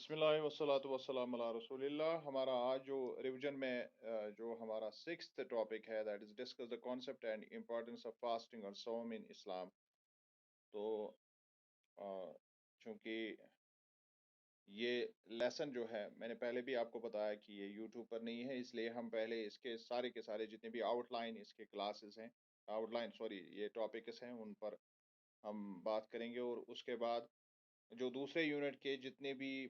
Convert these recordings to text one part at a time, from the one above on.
بسم اللہ والصلاۃ والسلام علی رسول اللہ. ہمارا آج جو ریویژن میں جو ہمارا سکس ٹاپک ہے that is discuss the concept and importance of fasting اور صوم ان اسلام. تو چونکہ یہ لیسن جو ہے میں نے پہلے بھی آپ کو بتایا کہ یہ یوٹیوب پر نہیں ہے، اس لیے ہم پہلے اس کے سارے جتنے بھی آؤٹ لائن اس کے کلاسز ہیں، آؤٹ لائن سوری یہ ٹاپکس ہیں، ان پر ہم بات کریں گے، اور اس کے بعد جو دوسرے یونٹ کے جتنے بھی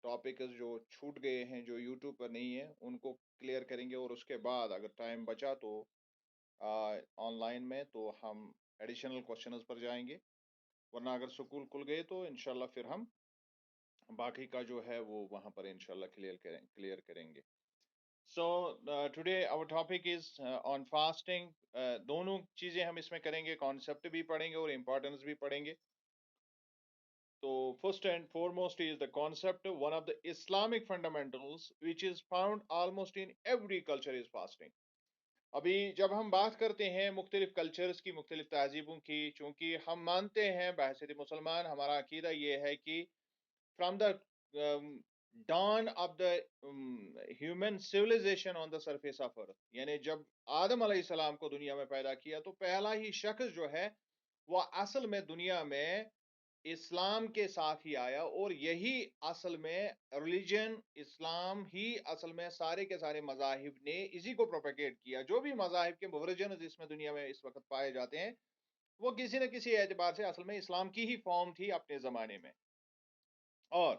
ٹاپکس جو چھوٹ گئے ہیں جو یوٹیوب پر نہیں ہیں ان کو کلیئر کریں گے، اور اس کے بعد اگر ٹائم بچا تو آن لائن میں تو ہم ایڈیشنل کوشچنز پر جائیں گے، ورنہ اگر سکول کھل گئے تو انشاءاللہ پھر ہم باقی کا جو ہے وہ وہاں پر انشاءاللہ کلیئر کریں گے. So today our topic is on fasting. دونوں چیزیں ہم اس میں کریں گے، کانسیپٹ بھی پڑھیں گے اور امپورٹنس بھی پڑھیں گے. تو first and foremost is the concept one of the Islamic fundamentals which is found almost in every culture is fasting. ابھی جب ہم بات کرتے ہیں مختلف کلچرز کی، مختلف تہذیبوں کی، چونکہ ہم مانتے ہیں بحیثیت مسلمان ہمارا عقیدہ یہ ہے کہ from the dawn of the human civilization on the surface of earth, یعنی جب آدم علیہ السلام کو دنیا میں پیدا کیا تو پہلا ہی شخص جو ہے وہ اصل میں دنیا میں اسلام کے ساتھ ہی آیا، اور یہی اصل میں ریلیجن اسلام ہی اصل میں سارے کے سارے مذاہب نے اسی کو پروپیگیٹ کیا. جو بھی مذاہب کے ورژنز اس میں دنیا میں اس وقت پائے جاتے ہیں وہ کسی نہ کسی اعتبار سے اصل میں اسلام کی ہی فارم تھی اپنے زمانے میں. اور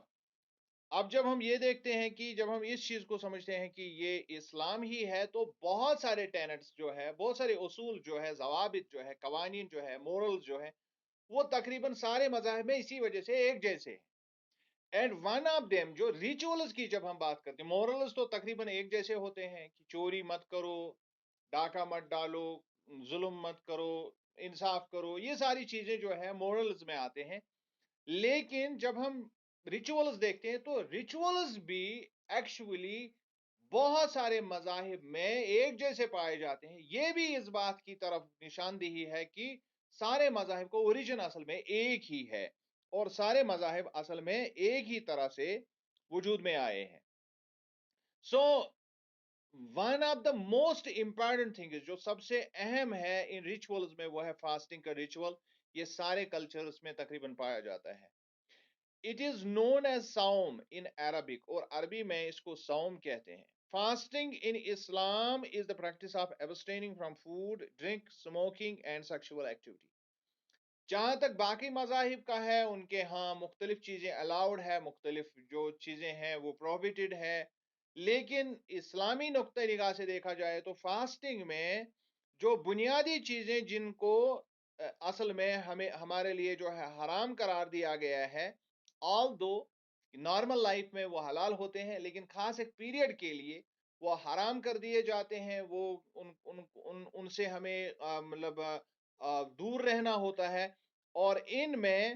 اب جب ہم یہ دیکھتے ہیں کہ جب ہم اس چیز کو سمجھتے ہیں کہ یہ اسلام ہی ہے تو بہت سارے ٹینٹس جو ہے، بہت سارے اصول جو ہے، ضوابط جو ہے، قوانین جو ہے، مورلز جو ہے، وہ تقریباً سارے مذاہب میں اسی وجہ سے ایک جیسے ہیں. اینڈ ون آف دیم جو ریچولز کی جب ہم بات کرتے ہیں، مورلز تو تقریباً ایک جیسے ہوتے ہیں کہ چوری مت کرو، ڈاکہ مت ڈالو، ظلم مت کرو، انصاف کرو، یہ ساری چیزیں جو ہے مورلز میں آتے ہیں. لیکن جب ہم ریچولز دیکھتے ہیں تو ریچولز بھی ایکچولی بہت سارے مذاہب میں ایک جیسے پائے جاتے ہیں. یہ بھی اس بات کی طرف نشاندہی ہے کہ سارے مذاہب کو اوریجن اصل میں ایک ہی ہے، اور سارے مذاہب اصل میں ایک ہی طرح سے وجود میں آئے ہیں. So one of the most important thing جو سب سے اہم ہے ان ریچولز میں وہ ہے فاسٹنگ کا ریچول. یہ سارے کلچرز میں تقریباً پایا جاتا ہے. اٹ از نون ایز صوم ان عربک، اور عربی میں اس کو صوم کہتے ہیں. Fasting in Islam is the practice of abstaining from food, drink, smoking and sexual activity. جہاں تک باقی مذاہب کا ہے ان کے ہاں مختلف چیزیں الاؤڈ ہے، مختلف جو چیزیں ہیں وہ پروہیبٹڈ ہے، لیکن اسلامی نقطہ نگاہ سے دیکھا جائے تو فاسٹنگ میں جو بنیادی چیزیں جن کو اصل میں ہمارے لیے جو ہے حرام قرار دیا گیا ہے، آل دو نارمل لائف میں وہ حلال ہوتے ہیں، لیکن خاص ایک پیریڈ کے لیے وہ حرام کر دیے جاتے ہیں. وہ ان سے ہمیں مطلب دور رہنا ہوتا ہے. اور ان میں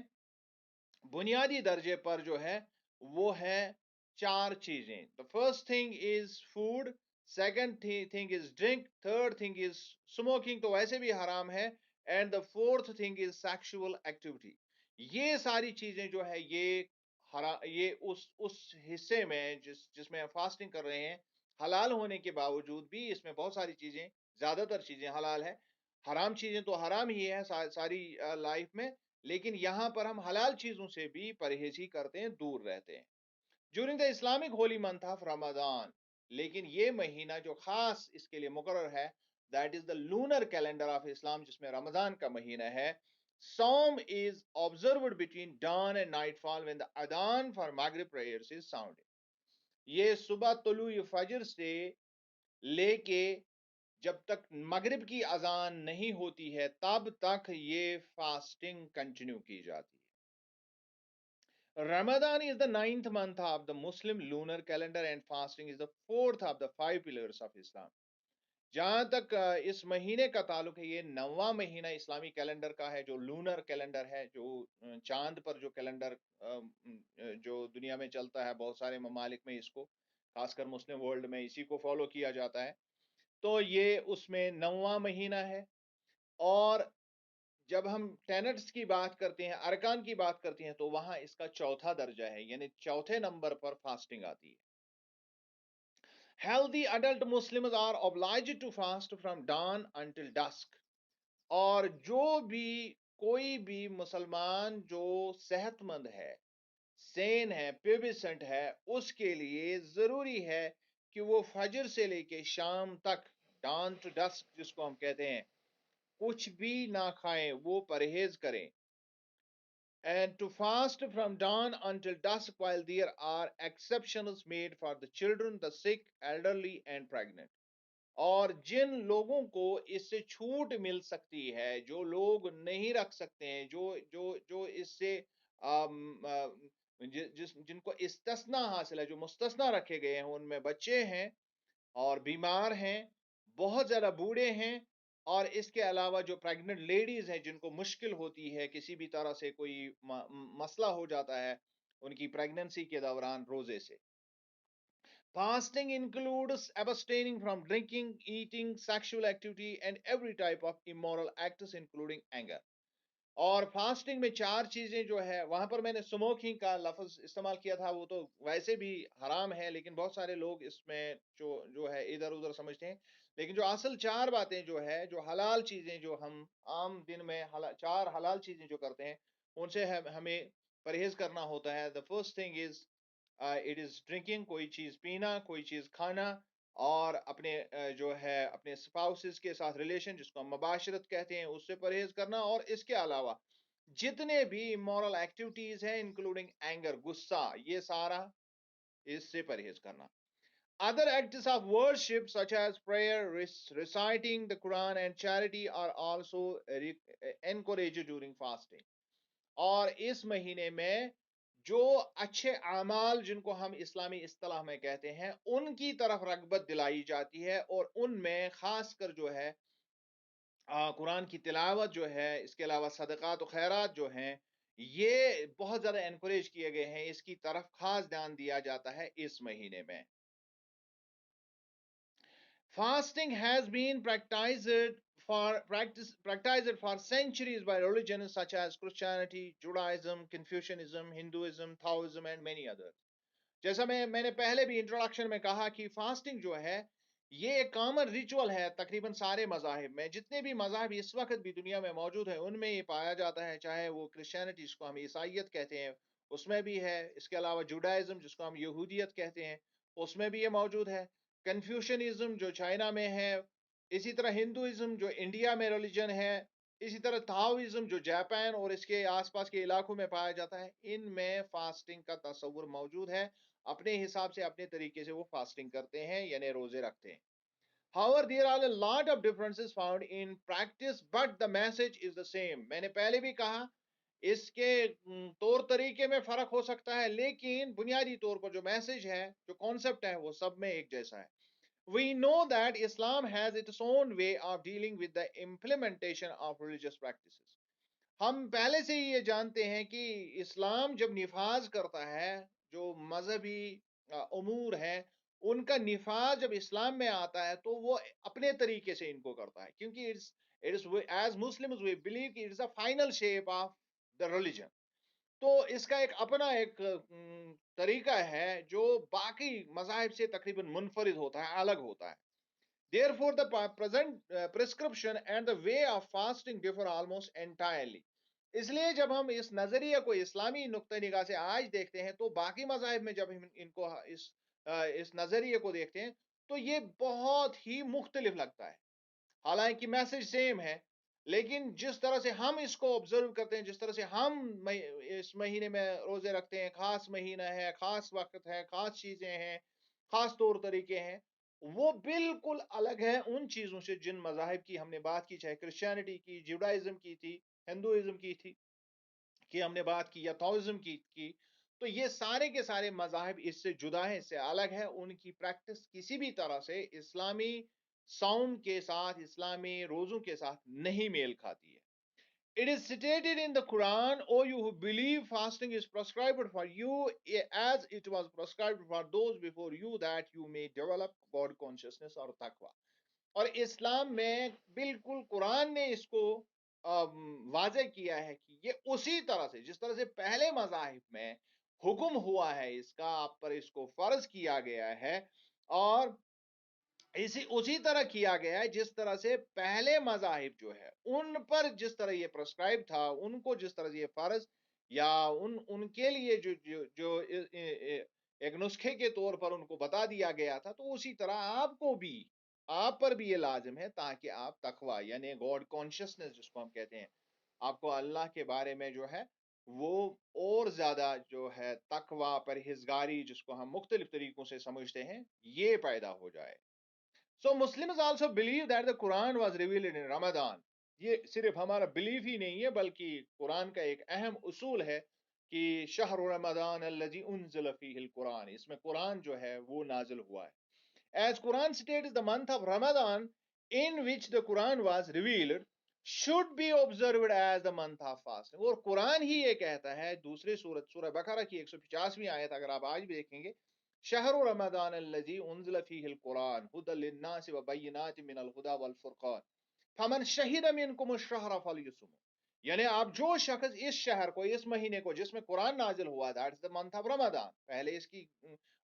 بنیادی درجے پر جو ہے وہ ہے چار چیزیں. the first thing is food, second thing is drink, third thing is smoking تو ویسے بھی حرام ہے, and the fourth thing is sexual activity. یہ ساری چیزیں جو ہے یہ اس حصے میں جس میں فاسٹنگ کر رہے ہیں حلال ہونے کے باوجود بھی اس میں بہت ساری چیزیں، زیادہ تر چیزیں حلال ہے. حرام چیزیں تو حرام ہی ہے ساری لائف میں، لیکن یہاں پر ہم حلال چیزوں سے بھی پرہیزی کرتے ہیں، دور رہتے ہیں. During the Islamic holy month of Ramzan, لیکن یہ مہینہ جو خاص اس کے لیے مقرر ہے that is the lunar calendar of Islam, جس میں رمضان کا مہینہ ہے. صوم از observed between dawn and nightfall when the adhan for maghrib prayers is sounded. یہ صبح طلوع فجر سے لے کے جب تک مغرب کی اذان نہیں ہوتی ہے تب تک یہ فاسٹنگ کنٹینیو کی جاتی ہے. Ramadan is the 9th month of the Muslim lunar calendar and fasting is the 4th of the 5 pillars of Islam. جہاں تک اس مہینے کا تعلق ہے، یہ 9واں مہینہ اسلامی کیلنڈر کا ہے جو لونر کیلنڈر ہے، جو چاند پر جو کیلنڈر جو دنیا میں چلتا ہے، بہت سارے ممالک میں اس کو، خاص کر مسلم ورلڈ میں اسی کو فالو کیا جاتا ہے. تو یہ اس میں 9واں مہینہ ہے. اور جب ہم ٹینٹس کی بات کرتے ہیں، ارکان کی بات کرتے ہیں، تو وہاں اس کا چوتھا درجہ ہے، یعنی چوتھے نمبر پر فاسٹنگ آتی ہے. Healthy adult Muslims are obliged to fast from dawn until dusk. اور جو بھی کوئی بھی مسلمان جو صحت مند ہے، سین ہے، پیوسنٹ ہے، اس کے لیے ضروری ہے کہ وہ فجر سے لے کے شام تک، ڈان ٹو ڈسک جس کو ہم کہتے ہیں، کچھ بھی نہ کھائیں، وہ پرہیز کریں. And to fast from dawn until dusk, while there are exceptions made for the children, the sick, elderly and pregnant. اور جن لوگوں کو اس سے چھوٹ مل سکتی ہے، جو لوگ نہیں رکھ سکتے ہیں، جو اس سے جن کو استثناء حاصل ہے، جو مستثنا رکھے گئے ہیں، ان میں بچے ہیں اور بیمار ہیں، بہت زیادہ بوڑھے ہیں، اور اس کے علاوہ جو پریگننٹ لیڈیز ہیں، جن کو مشکل ہوتی ہے، کسی بھی طرح سے کوئی مسئلہ ہو جاتا ہے ان کی پریگننسی کے دوران روزے سے. Fasting includes abstaining from drinking, eating, sexual activity, and every type of immoral acts, including anger. اور فاسٹنگ میں چار چیزیں جو ہے، وہاں پر میں نے سموکنگ کا لفظ استعمال کیا تھا، وہ تو ویسے بھی حرام ہے، لیکن بہت سارے لوگ اس میں جو ہے ادھر ادھر سمجھتے ہیں. لیکن جو اصل چار باتیں جو ہے، جو حلال چیزیں جو ہم عام دن میں چار حلال چیزیں جو کرتے ہیں، ان سے ہمیں پرہیز کرنا ہوتا ہے. The first thing is it is drinking, کوئی چیز پینا، کوئی چیز کھانا، اور اپنے جو ہے اپنے اسپاؤسز کے ساتھ ریلیشن جس کو ہم مباشرت کہتے ہیں، اس سے پرہیز کرنا. اور اس کے علاوہ جتنے بھی امورل ایکٹیویٹیز ہیں انکلوڈنگ اینگر، غصہ، یہ سارا اس سے پرہیز کرنا. Other acts of worship such as prayer, reciting the Quran and charity are also encouraged during fasting. اور اس مہینے میں جو اچھے اعمال جن کو ہم اسلامی اصطلاح میں کہتے ہیں، ان کی طرف رغبت دلائی جاتی ہے، اور ان میں خاص کر جو ہے قرآن کی تلاوت جو ہے، اس کے علاوہ صدقات و خیرات جو ہیں، یہ بہت زیادہ انکوریج کیے گئے ہیں، اس کی طرف خاص دھیان دیا جاتا ہے اس مہینے میں. Fasting has been practiced for centuries by religions such as Christianity, Judaism, Confucianism, Hinduism, Taoism and many others. جیسا میں نے پہلے بھی انٹروڈکشن میں کہا کہ فاسٹنگ جو ہے یہ ایک کامن ریچول ہے تقریباً سارے مذاہب میں. جتنے بھی مذاہب اس وقت بھی دنیا میں موجود ہیں ان میں یہ پایا جاتا ہے، چاہے وہ کرسچینٹی جس کو ہم عیسائیت کہتے ہیں اس میں بھی ہے، اس کے علاوہ جوڈائزم جس کو ہم یہودیت کہتے ہیں اس میں بھی یہ موجود ہے، کنفیوشنزم جو چائنا میں ہے، اسی طرح ہندوازم جو انڈیا میں ریلیجن ہے، اسی طرح تاؤزم جو جاپان اور اس کے آس پاس کے علاقوں میں پایا جاتا ہے. ان میں فاسٹنگ کا تصور موجود ہے، اپنے حساب سے اپنے طریقے سے وہ فاسٹنگ کرتے ہیں، یعنی روزے رکھتے ہیں. However, there are a lot of differences found in practice, but the message is the same. میں نے پہلے بھی کہا اس کے طور طریقے میں فرق ہو سکتا ہے، لیکن بنیادی طور پر جو میسج ہے، جو کانسیپٹ ہے، وہ سب میں ایک جیسا ہے. We know that Islam has its own way of dealing with the implementation of religious practices. ہم پہلے سے ہی یہ جانتے ہیں کہ اسلام جب نفاذ کرتا ہے، جو مذہبی امور ہیں ان کا نفاذ جب اسلام میں آتا ہے تو وہ اپنے طریقے سے ان کو کرتا ہے، کیونکہ ایز مسلمز وی بلیو کہ it's a final shape of the religion. تو اس کا ایک اپنا ایک طریقہ ہے جو باقی مذاہب سے تقریباً منفرد ہوتا ہے، الگ ہوتا ہے. Therefore, the present prescription and the way of fasting differ almost entirely. اس لیے جب ہم اس نظریے کو اسلامی نقطہ نگاہ سے آج دیکھتے ہیں تو باقی مذاہب میں جب ہم ان کو اس نظریے کو دیکھتے ہیں تو یہ بہت ہی مختلف لگتا ہے. حالانکہ میسج سیم ہے، لیکن جس طرح سے ہم اس کو آبزرو کرتے ہیں، جس طرح سے ہم اس مہینے میں روزے رکھتے ہیں، خاص مہینہ ہے، خاص وقت ہے، خاص چیزیں ہیں، خاص طور طریقے ہیں، وہ بالکل الگ ہے ان چیزوں سے جن مذاہب کی ہم نے بات کی، چاہے کرسچینٹی کی، جوڈائزم کی تھی، ہندوازم کی تھی کہ ہم نے بات کی، یا تاؤزم کی. تو یہ سارے کے سارے مذاہب اس سے جدا ہیں، اس سے الگ ہے، ان کی پریکٹس کسی بھی طرح سے اسلامی صوم کے ساتھ، اسلامی روزوں کے ساتھ نہیں میل کھاتی ہے. It is stated in the Quran, O you who believe, fasting is prescribed for you as it was prescribed for those before you, that you may develop God consciousness اور taqwa. اور اسلام میں بالکل قرآن نے اس کو واضح کیا ہے کہ یہ اسی طرح سے جس طرح سے پہلے مذاہب میں حکم ہوا ہے اس کا، آپ پر اس کو فرض کیا گیا ہے، اور اسی طرح کیا گیا ہے جس طرح سے پہلے مذاہب جو ہے ان پر جس طرح یہ پرسکرائب تھا، ان کو جس طرح سے یہ فرض یا ان کے لیے جو ایک نسخے کے طور پر ان کو بتا دیا گیا تھا، تو اسی طرح آپ پر بھی یہ لازم ہے، تاکہ آپ تقوی یعنی گاڈ کانشیسنس جس کو ہم کہتے ہیں، آپ کو اللہ کے بارے میں جو ہے وہ اور زیادہ جو ہے تقوی پرہیزگاری جس کو ہم مختلف طریقوں سے سمجھتے ہیں یہ پیدا ہو جائے. So Muslims also believe that the Quran was revealed in Ramadan. یہ صرف ہمارا بلیف ہی نہیں ہے بلکہ قرآن کا ایک اہم اصول ہے کہ شہر رمضان الذی انزل فیہ القرآن، اس میں قرآن جو ہے وہ نازل ہوا ہے. As Quran states, the month of Ramadan in which the Quran was revealed should be observed as the month of fasting. اور قرآن ہی یہ کہتا ہے دوسری سورہ بقرہ کی 150ویں آیت اگر آپ آج بھی دیکھیں گے، شہر رمضان الذی انزل فیہ القرآن ہدی للناس وبینات من الہدی والفرقان فمن شہد منکم الشہر فلیصمہ. یعنی آپ جو شخص اس شہر کو، اس مہینے کو جس میں قرآن نازل ہوا، that is the month of Ramzan, پہلے اس کی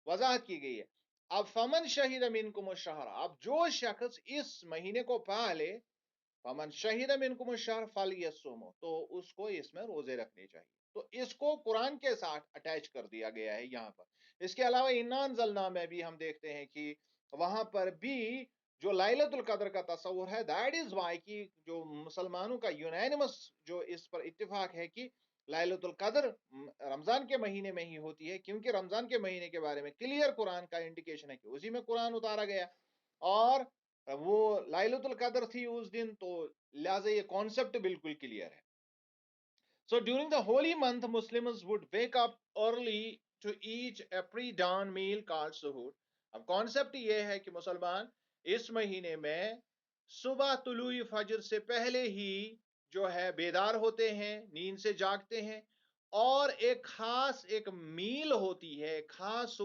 وضاحت کی گئی ہے. اب فمن شہد منکم الشہر، اب جو شخص اس مہینے کو پا لے، فمن شہد منکم الشہر فلیصمہ، تو اس کو اس میں روزے رکھنے چاہیے. تو اس کو قرآن کے ساتھ اٹیچ کر دیا گیا ہے یہاں پر. اس کے علاوہ انا انزلنا میں بھی ہم دیکھتے ہیں کہ وہاں پر بھی جو لیلۃ القدر کا تصور ہے، دیٹ از وائی کہ جو مسلمانوں کا یونینمس جو اس پر اتفاق ہے کہ لیلۃ القدر رمضان کے مہینے میں ہی ہوتی ہے، کیونکہ رمضان کے مہینے کے بارے میں کلیئر قرآن کا انڈیکیشن ہے کہ اسی میں قرآن اتارا گیا، اور وہ لیلۃ القدر تھی اس دن، تو لہٰذا یہ کانسیپٹ بالکل کلیئر ہے. So during the holy month, Muslims would wake up early to eat a pre-dawn meal called suhoor. اب کانسیپٹ یہ ہے کہ مسلمان اس مہینے میں صبح طلوع فجر سے پہلے ہی جو ہے بیدار ہوتے ہیں، نیند سے جاگتے ہیں، اور ایک خاص ایک میل ہوتی ہے، ایک خاص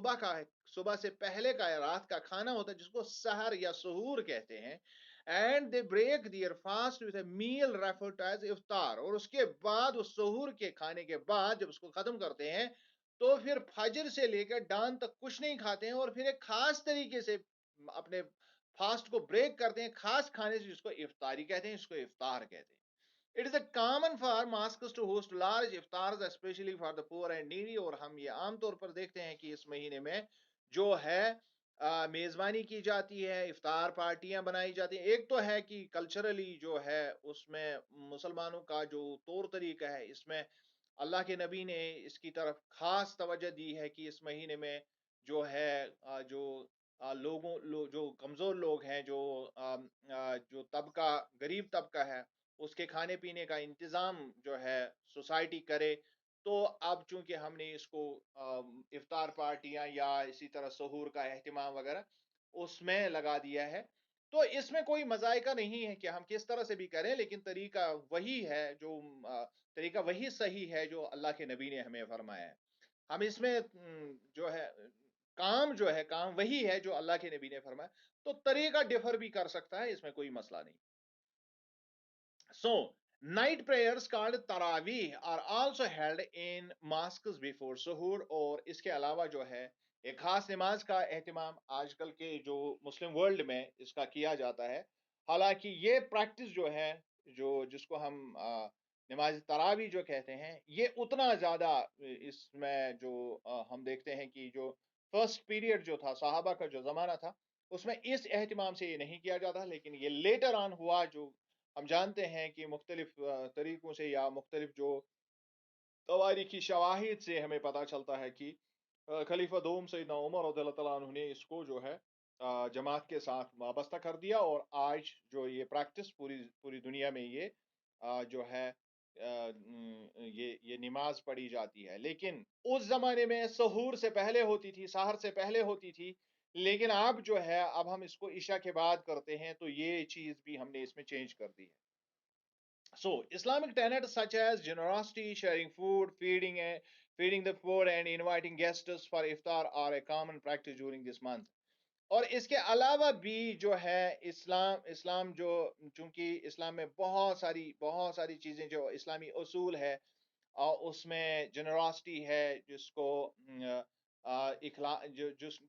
صبح سے پہلے کا رات کا کھانا ہوتا ہے جس کو سحر یا سحور کہتے ہیں. And they break their fast with a meal referred as iftar, اور اس کے بعد اس سحور کے کھانے کے بعد جب اس کو ختم کرتے ہیں تو پھر فجر سے لے کر ڈان تک کچھ نہیں کھاتے ہیں، اور پھر ایک خاص طریقے سے اپنے فاسٹ کو بریک کرتے ہیں خاص کھانے سے جس کو افطاری کہتے ہیں، جس کو افطار کہتے ہیں. It is a common for mosques to host large iftars especially for the poor and needy. اور ہم یہ عام طور پر دیکھتے ہیں کہ اس مہینے میں جو ہے میزبانی کی جاتی ہے، افطار پارٹیاں بنائی جاتی ہیں. ایک تو ہے کہ کلچرلی جو ہے اس میں مسلمانوں کا جو طور طریقہ ہے، اس میں اللہ کے نبی نے اس کی طرف خاص توجہ دی ہے کہ اس مہینے میں جو ہے جو جو کمزور لوگ ہیں، جو طبقہ غریب طبقہ ہے، اس کے کھانے پینے کا انتظام جو ہے سوسائٹی کرے. تو اب چونکہ ہم نے اس کو افطار پارٹیاں یا اسی طرح سحور کا اہتمام وغیرہ اس میں لگا دیا ہے، تو اس میں کوئی مذائقہ نہیں ہے کہ ہم کس طرح سے بھی کریں، لیکن طریقہ وہی ہے طریقہ وہی صحیح ہے جو اللہ کے نبی نے ہمیں فرمایا ہے. ہم اس میں جو ہے کام وہی ہے جو اللہ کے نبی نے فرمایا، تو طریقہ ڈفر بھی کر سکتا ہے، اس میں کوئی مسئلہ نہیں. So, night prayers called Tarawih are also held in mosques before Suhoor. اور اس کے علاوہ جو ہے ایک خاص نماز کا اہتمام آج کل کے جو مسلم ورلڈ میں اس کا کیا جاتا ہے. حالانکہ یہ پریکٹس جو ہے جس کو ہم نماز تراویح جو کہتے ہیں، یہ اتنا زیادہ اس میں جو ہم دیکھتے ہیں کہ جو فرسٹ پیریڈ جو تھا صحابہ کا جو زمانہ تھا اس میں اس اہتمام سے یہ نہیں کیا جاتا، لیکن یہ لیٹر آن ہوا. جو ہم جانتے ہیں کہ مختلف طریقوں سے یا مختلف جو تواریخی شواہد سے ہمیں پتہ چلتا ہے کہ خلیفہ دوم سیدنا عمر رضی اللہ تعالیٰ عنہ نے اس کو جو ہے جماعت کے ساتھ وابستہ کر دیا، اور آج جو یہ پریکٹس پوری دنیا میں یہ جو ہے یہ نماز پڑھی جاتی ہے. لیکن اس زمانے میں سحور سے پہلے ہوتی تھی، سحر سے پہلے ہوتی تھی، لیکن اب جو ہے اب ہم اس کو عشاء کے بعد کرتے ہیں، تو یہ چیز بھی ہم نے اس میں چینج کر دی ہے. So, Islamic tenets such as generosity, sharing food, feeding the poor, and inviting guests for iftar are a common practice during this month. اور اس کے علاوہ بھی جو ہے اسلام جو، چونکہ اسلام میں بہت ساری چیزیں جو اسلامی اصول ہے، اور اس میں جنراسٹی ہے، جس کو اخلا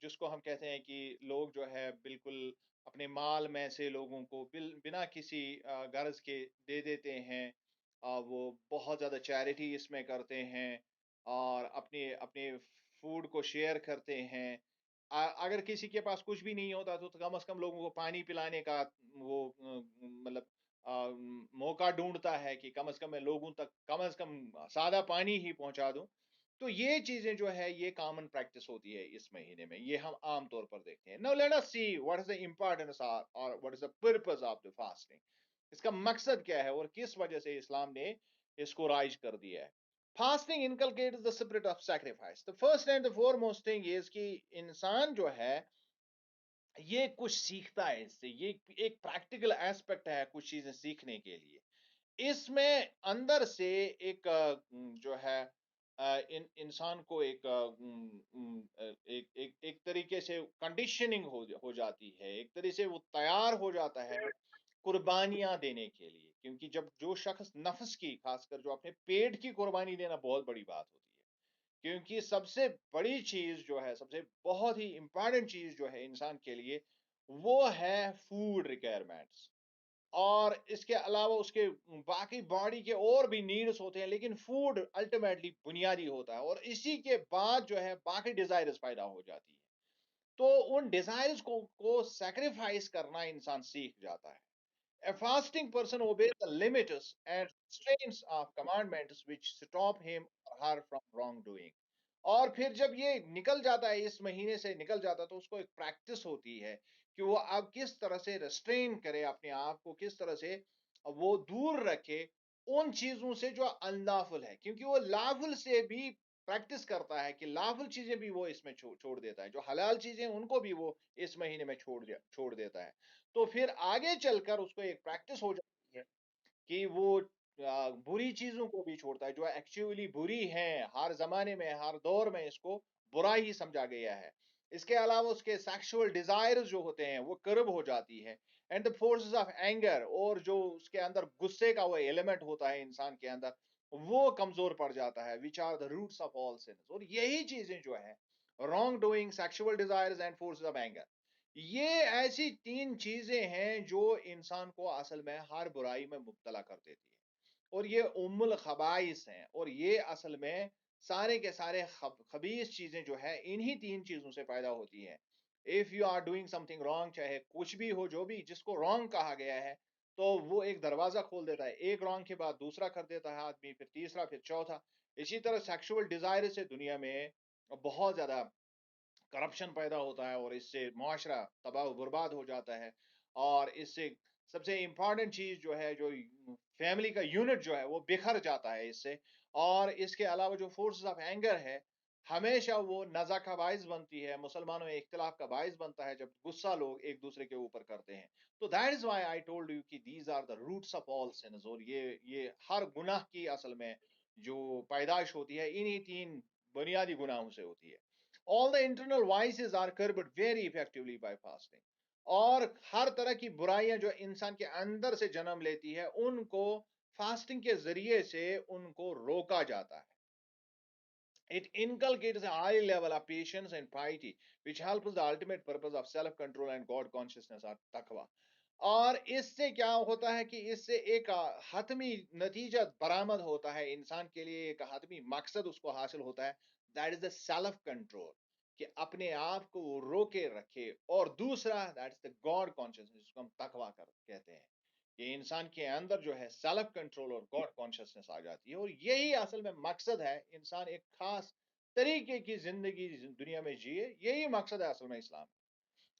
جس کو ہم کہتے ہیں کہ لوگ جو ہے بالکل اپنے مال میں سے لوگوں کو بنا کسی غرض کے دے دیتے ہیں، وہ بہت زیادہ چیریٹی اس میں کرتے ہیں، اور اپنے اپنے فوڈ کو شیئر کرتے ہیں۔ اگر کسی کے پاس کچھ بھی نہیں ہوتا تو کم از کم لوگوں کو پانی پلانے کا وہ مطلب موقع ڈھونڈتا ہے کہ کم از کم میں لوگوں تک کم از کم سادہ پانی ہی پہنچا دوں۔ تو یہ چیزیں جو ہے یہ کامن پریکٹس ہوتی ہے اس مہینے میں، یہ ہم عام طور پر دیکھتے ہیں۔ Now let us see what is the importance or what is the purpose of the fasting۔ اس کا مقصد کیا ہے اور کس وجہ سے اسلام نے اس کو رائج کر دیا ہے۔ Fasting inculcates the spirit of sacrifice۔ The first and the foremost thing is کہ انسان جو ہے یہ کچھ سیکھتا ہے اس سے، یہ ایک پریکٹیکل ایسپیکٹ ہے کچھ چیزیں سیکھنے کے لیے۔ اس میں اندر سے ایک جو ہے انسان کو ایک طریقے سے کنڈیشننگ ہو جاتی ہے، ایک طریقے سے وہ تیار ہو جاتا ہے قربانیاں دینے کے لیے، کیونکہ جب جو شخص نفس کی، خاص کر جو اپنے پیٹ کی قربانی دینا بہت بڑی بات ہوتی ہے، کیونکہ سب سے بڑی چیز جو ہے، سب سے بہت ہی امپورٹنٹ چیز جو ہے انسان کے لیے، وہ ہے فوڈ ریکوائرمنٹس۔ اور اس کے علاوہ اس کے باقی باڈی کے اور بھی نیڈس ہوتے ہیں، لیکن فوڈ الٹیمیٹلی بنیادی ہوتا ہے، اور اسی کے بعد جو ہے باقی ڈیزائرز پیدا ہو جاتی ہے۔ تو ان ڈیزائرز کو سیکریفائس کرنا انسان سیکھ جاتا ہے۔ A fasting person obeys the limits and restraints of commandments which stop him or her from wrongdoing۔ اور پھر جب یہ نکل جاتا ہے، اس مہینے سے نکل جاتا ہے، تو اس کو ایک پریکٹس ہوتی ہے کہ وہ اب کس طرح سے ریسٹرین کرے اپنے آپ کو، کس طرح سے وہ دور رکھے ان چیزوں سے جو انلافل ہے، کیونکہ وہ لافل سے بھی پریکٹس کرتا ہے کہ لافل چیزیں بھی وہ اس میں چھوڑ دیتا ہے، جو حلال چیزیں ان کو بھی وہ اس مہینے میں چھوڑ دیتا ہے۔ تو پھر آگے چل کر اس کو ایک پریکٹس ہو جاتی ہے کہ وہ بری چیزوں کو بھی چھوڑتا ہے جو ایکچولی بری ہیں، ہر زمانے میں ہر دور میں اس کو برا ہی سمجھا گیا ہے۔ اس کے علاوہ اس کے سیکشول ڈیزائرز جو ہوتے ہیں وہ کرب ہو جاتی ہے، and the forces of anger, اور جو اس کے اندر غصے کا وہ ایلیمنٹ ہوتا ہے انسان کے اندر، وہ کمزور پڑ جاتا ہے، which are the roots of all sins۔ اور یہی چیزیں جو ہے wrong doing, sexual desires and forces of anger, یہ ایسی تین چیزیں ہیں جو انسان کو اصل میں ہر برائی میں مبتلا کر دیتی ہے، اور یہ ام الخبائث ہیں، اور یہ اصل میں سارے کے سارے خبیث چیزیں جو ہے انہی تین چیزوں سے پیدا ہوتی ہیں۔ if you are doing something wrong، چاہے کچھ بھی ہو، جو بھی جس کو wrong کہا گیا ہے، تو وہ ایک دروازہ کھول دیتا ہے، ایک wrong کے بعد دوسرا کر دیتا ہے آدمی، پھر تیسرا، پھر چوتھا۔ اسی طرح سیکشول ڈیزائر سے دنیا میں بہت زیادہ کرپشن پیدا ہوتا ہے، اور اس سے معاشرہ تباہ و برباد ہو جاتا ہے، اور اس سے سب سے امپورٹنٹ چیز جو ہے، جو فیملی کا یونٹ جو ہے وہ بکھر جاتا ہے اس سے۔ اور اس کے علاوہ جو فورسز آف اینگر ہے، ہمیشہ وہ نزا کا باعث بنتی ہے، مسلمانوں میں اختلاف کا باعث بنتا ہے جب غصہ لوگ ایک دوسرے کے اوپر کرتے ہیں۔ تو that is why I told you کہ these are the roots of all sins, اور یہ ہر گناہ کی اصل میں جو پیدائش ہوتی ہے انہی تین بنیادی گناہوں سے ہوتی ہے۔ All the internal vices are curbed very effectively by fasting۔ اور ہر طرح کی برائیاں جو انسان کے اندر سے جنم لیتی ہے، ان کو فاسٹنگ کے ذریعے سے ان کو روکا جاتا ہے۔ It inculcates a high level of patience and piety, which helps the ultimate purpose of self-control and God consciousness or taqwa۔ اور اس سے کیا ہوتا ہے کہ اس سے ایک حتمی نتیجہ برآمد ہوتا ہے انسان کے لیے، ایک حتمی مقصد اس کو حاصل ہوتا ہے، that is the self control, کہ اپنے آپ کو وہ روکے رکھے، اور دوسرا that is the God consciousness, جس کو ہم تقویٰ کہتے ہیں، کہ انسان کے اندر جو ہے سیلف کنٹرول اور گاڈ کانشیسنس آ جاتی ہے، اور یہی اصل میں مقصد ہے، انسان ایک خاص طریقے کی زندگی دنیا میں جیے، یہی مقصد ہے اصل میں اسلام۔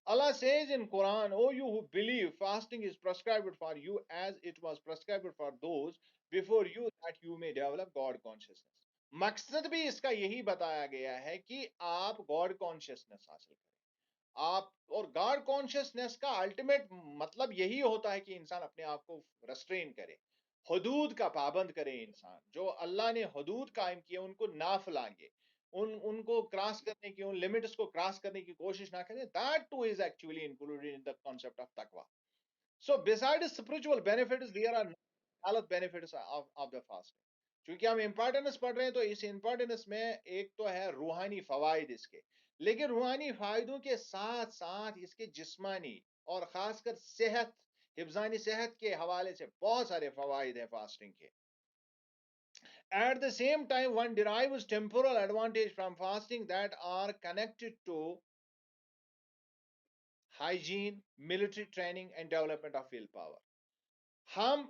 Allah says in Quran, "O you who believe, fasting is prescribed for you as it was prescribed for those before you, that you may develop God consciousness۔ مقصد بھی اس کا یہی بتایا گیا ہے کہ آپ گاڈ کانشیسنس حاصل کریں۔ آپ اور گاڈ کانشیسنس کا الٹیمیٹ مطلب یہی ہوتا ہے کہ انسان اپنے آپ کو ریسٹرین کرے، حدود کا پابند کرے، انسان جو اللہ نے حدود قائم کیے ان کو نہ پھلانگے، ان کو کراس کرنے کی، ان لمٹس کو کراس کرنے کی کوشش نہ کریں. That two is actually included in the concept of تقوی. So besides spiritual benefits, there are health benefits of the fasting. چونکہ ہم امپورٹنس پڑھ رہے ہیں تو اس امپورٹنس میں ایک تو ہے روحانی فوائد اس کے، لیکن روحانی فائدوں کے ساتھ ساتھ اس کے جسمانی اور خاص کر صحت، حفظانی صحت کے حوالے سے بہت سارے فوائد ہیں فاسٹنگ کے. At the same time, one derives temporal advantage from fasting that are connected to hygiene, military training and development of willpower. ہم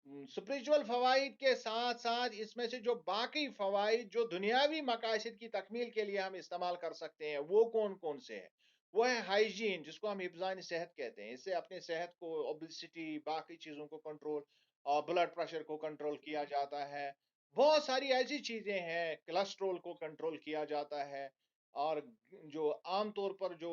اسپرچل فوائد کے ساتھ ساتھ اس میں سے جو باقی فوائد جو دنیاوی مقاصد کی تکمیل کے لیے ہم استعمال کر سکتے ہیں وہ کون کون سے ہیں؟ وہ ہے ہائیجین، جس کو ہم حفظان صحت کہتے ہیں. اس سے اپنے صحت کو، اوبیسٹی، باقی چیزوں کو کنٹرول، اور بلڈ پریشر کو کنٹرول کیا جاتا ہے. بہت ساری ایسی چیزیں ہیں، کولیسٹرول کو کنٹرول کیا جاتا ہے. اور جو عام طور پر جو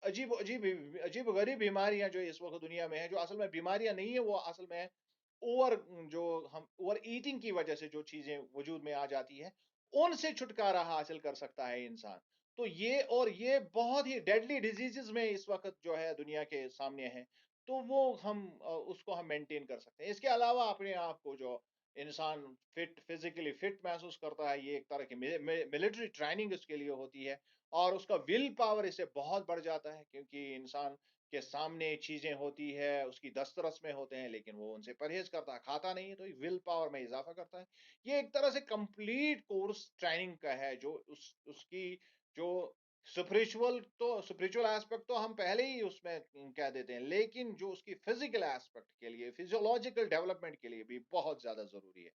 عجیب عجیب عجیب غریب بیماریاں جو اس وقت دنیا میں ہیں، جو اصل میں بیماریاں نہیں ہیں، وہ اصل میں اوور جو ہم اوور ایٹنگ کی وجہ سے جو چیزیں وجود میں آ جاتی ہیں، ان سے چھٹکارا حاصل کر سکتا ہے انسان. تو یہ بہت ہی ڈیڈلی ڈیزیزز میں اس وقت جو ہے دنیا کے سامنے ہے، تو وہ ہم اس کو ہم مینٹین کر سکتے ہیں. اس کے علاوہ اپنے آپ کو جو انسان فزیکلی فٹ محسوس کرتا ہے، یہ ایک طرح کی ملٹری ٹریننگ اس کے لیے ہوتی ہے. اور اس کا ول پاور اس سے بہت بڑھ جاتا ہے، کیونکہ انسان کے سامنے چیزیں ہوتی ہے، اس کی دسترس میں ہوتے ہیں، لیکن وہ ان سے پرہیز کرتا ہے، کھاتا نہیں ہے، تو ول پاور میں اضافہ کرتا ہے. یہ ایک طرح سے کمپلیٹ کورس ٹریننگ کا ہے، جو اس کی جو اسپرچل ایسپیکٹ تو ہم پہلے ہی اس میں کہہ دیتے ہیں، لیکن جو اس کی فزیکل ایسپیکٹ کے لیے، فزیولوجیکل ڈیولپمنٹ کے لیے بھی بہت زیادہ ضروری ہے.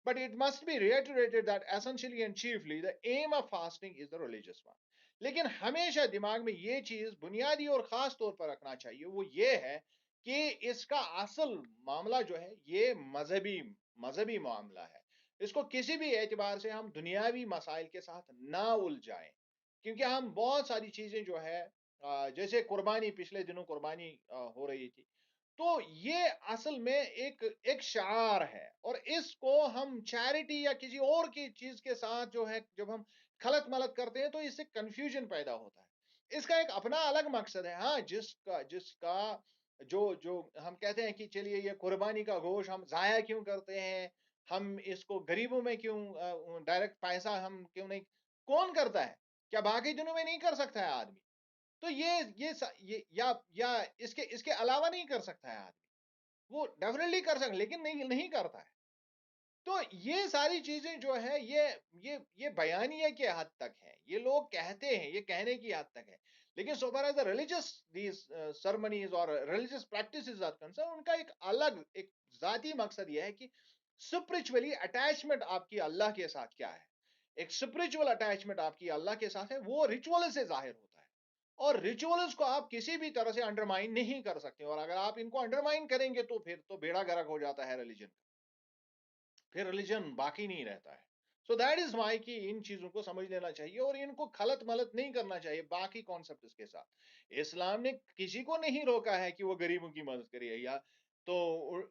But it must be reiterated that essentially and chiefly the aim of fasting is the religious one. لیکن ہمیشہ دماغ میں یہ چیز بنیادی اور خاص طور پر رکھنا چاہیے، وہ یہ ہے کہ اس کا اصل معاملہ جو ہے یہ مذہبی معاملہ ہے. اس کو کسی بھی اعتبار سے ہم دنیاوی مسائل کے ساتھ نہ الجھائیں، کیونکہ ہم بہت ساری چیزیں جو ہے جیسے قربانی، پچھلے دنوں قربانی ہو رہی تھی، تو یہ اصل میں ایک شعار ہے، اور اس کو ہم چیریٹی یا کسی اور کی چیز کے ساتھ جو ہے جب ہم خلط ملط کرتے ہیں تو اس سے کنفیوژن پیدا ہوتا ہے. اس کا ایک اپنا الگ مقصد ہے. ہاں، جس کا جو ہم کہتے ہیں کہ چلیے یہ قربانی کا گوشت ہم ضائع کیوں کرتے ہیں، ہم اس کو غریبوں میں کیوں ڈائریکٹ پیسہ ہم کیوں نہیں، کون کرتا ہے؟ کیا باقی دنوں میں نہیں کر سکتا ہے آدمی؟ تو یا اس کے علاوہ نہیں کر سکتا ہے آدمی؟ وہ ڈیفینیٹلی کر سکتا، لیکن نہیں کرتا ہے. تو یہ ساری چیزیں جو ہے یہ بیانیہ کے حد تک ہے، یہ لوگ کہتے ہیں، یہ کہنے کی حد تک ہے. لیکن سو فار ایز ریلیجس دیز سرمنیز اور ریلیجس پریکٹسز آر کنسرن، ان کا ایک الگ ایک ذاتی مقصد یہ ہے کہ اسپرچولی اٹیچمنٹ آپ کی اللہ کے ساتھ کیا ہے. ایک اسپرچل اٹیچمنٹ آپ کی اللہ کے ساتھ ہے، وہ ریچول سے ظاہر ہوتا ہے. اور ریچولز کو آپ کسی بھی طرح سے انڈرمائن نہیں کر سکتے، اور اگر آپ ان کو انڈرمائن کریں گے تو پھر تو بیڑا گرک ہو جاتا ہے ریلیجن کا، پھر ریلیجن باقی نہیں رہتا ہے. سو دیٹ از وائی کہ ان چیزوں کو سمجھ لینا چاہیے اور ان کو خلط ملط نہیں کرنا چاہیے باقی کانسیپٹس کے ساتھ. اسلام نے کسی کو نہیں روکا ہے کہ وہ غریبوں کی مدد کرے، یا تو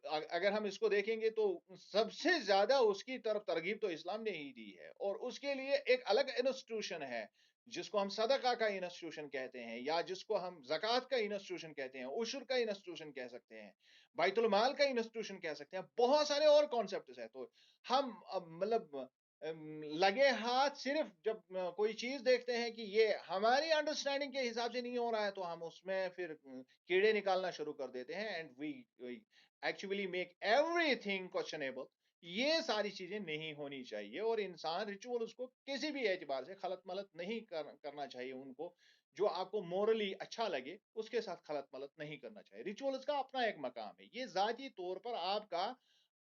اگر ہم اس کو دیکھیں گے تو سب سے زیادہ اس کی طرف ترغیب تو اسلام نے ہی دی ہے، اور اس کے لیے ایک الگ انسٹیٹیوشن ہے جس کو ہم صدقہ کا انسٹیٹیوشن کہتے ہیں، یا جس کو ہم زکوٰۃ کا انسٹیٹیوشن کہتے ہیں، عشر کا انسٹیٹیوشن کہہ سکتے ہیں، بیت المال کا انسٹیٹیوشن کہہ سکتے ہیں، بہت سارے اور کانسیپٹس ہیں. تو ہم مطلب لگے ہاتھ صرف جب کوئی چیز دیکھتے ہیں کہ یہ ہماری انڈرسٹینڈنگ کے حساب سے نہیں ہو رہا ہے تو ہم اس میں پھر کیڑے نکالنا شروع کر دیتے ہیں، and we actually make everything questionable. یہ ساری چیزیں نہیں ہونی چاہیے، اور انسان ریچول اس کو کسی بھی اعتبار سے خلط ملط نہیں کرنا چاہیے. ان کو جو آپ کو مورلی اچھا لگے اس کے ساتھ خلط ملط نہیں کرنا چاہیے. ریچولز کا اپنا ایک مقام ہے. یہ ذاتی طور پر آپ کا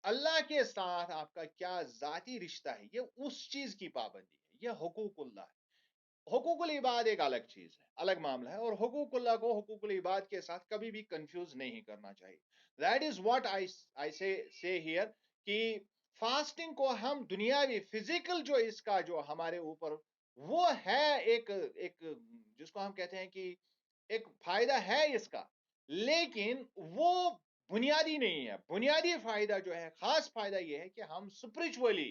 اللہ کے ساتھ آپ کا کیا ذاتی رشتہ ہے، یہ اس چیز کی پابندی ہے، یہ حقوق اللہ ہے. حقوق العباد ایک الگ چیز ہے، الگ معاملہ ہے، اور حقوق اللہ کو حقوق العباد کے ساتھ کبھی بھی کنفیوز نہیں کرنا چاہیے. دیٹ از واٹ آئی سے ہیئر کہ فاسٹنگ کو ہم دنیاوی فزیکل جو اس کا جو ہمارے اوپر وہ ہے ایک جس کو ہم کہتے ہیں کہ ایک فائدہ ہے اس کا، لیکن وہ بنیادی نہیں ہے. بنیادی فائدہ جو ہے، خاص فائدہ یہ ہے کہ ہم spiritually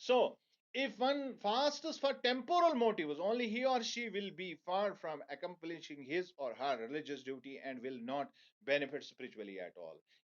So, if one fasts for temporal motives, only he or she will be far from accomplishing his or her religious duty and will not benefit spiritually at all.